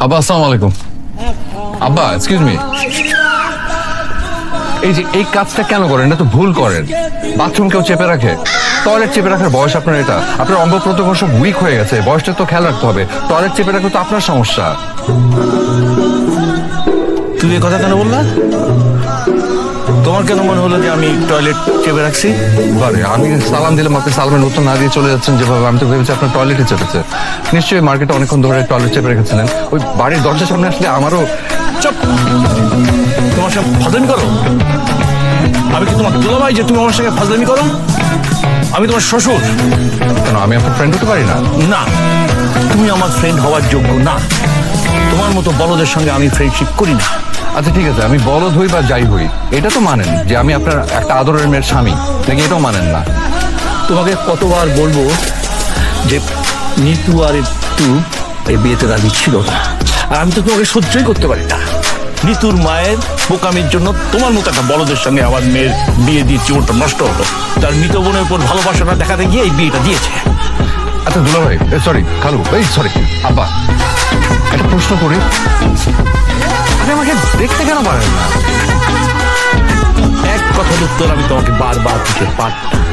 আব্বা আসসালামু আলাইকুম। আব্বা এক্সকিউজ মি, এই যে এই কাজটা কেন করেন? এটা তো ভুল করেন। বাথরুম কেউ চেপে রাখে? টয়লেট চেপে রাখার বয়স আপনার? এটা আপনার অঙ্গ প্রত্যঙ্গ সব উইক হয়ে গেছে, বয়সটা তো খেয়াল রাখতে হবে। টয়লেট চেপে রাখলে তো আপনার সমস্যা। তুমি এ কথা কেন বললা? তোমার কেন মনে হলো যে আমি টয়লেট চেপে রাখছি? বারে আমি সালাম দিলাম, আপনি সালামের উত্তর না দিয়ে চলে যাচ্ছেন যেভাবে, আমি তো ভেবেছি আপনার টয়লেটে চেপেছে। নিশ্চয়ই মার্কেটে অনেকক্ষণ ধরে টয়লেট চেপে রেখেছিলেন। ওই বাড়ির দরজার সামনে আসলে আমারও। চুপ! তোমার সঙ্গে ফাজলামি করো? আমি কি তোমার দুলাভাই যে তুমি আমার সঙ্গে ফাজলামি করো? আমি তোমার শ্বশুর। কেন আমি আপনার ফ্রেন্ড হতে পারি না? না, তুমি আমার ফ্রেন্ড হওয়ার যোগ্য না। তোমার মতো বড়দের সঙ্গে আমি ফ্রেন্ডশিপ করি না। আচ্ছা ঠিক আছে, আমি বলদ হই বা যাই হই, এটা তো মানেন যে আমি আপনার একটা আদরের মেয়ের স্বামী, নাকি এটাও মানেন না? তোমাকে কতবার বলবো যে নিতু আর একটু এই বিয়েতে রাজি ছিল না, আর আমি তো তোমাকে সহ্যই করতে পারি না। নিতুর মায়ের বোকামির জন্য তোমার মতো একটা বড়দের সঙ্গে আমার মেয়ের বিয়ে দিয়ে জীবনটা নষ্ট হলো। তার মৃত বোনের উপর ভালোবাসাটা দেখাতে গিয়ে এই বিয়েটা দিয়েছে। আচ্ছা দুলা ভাই, সরি খালু, এই সরি আব্বা, একটা প্রশ্ন করি, আপনি আমাকে দেখতে কেন পারেন না? এক কথার উত্তর আমি তোমাকে বারবার দিতে পারতাম,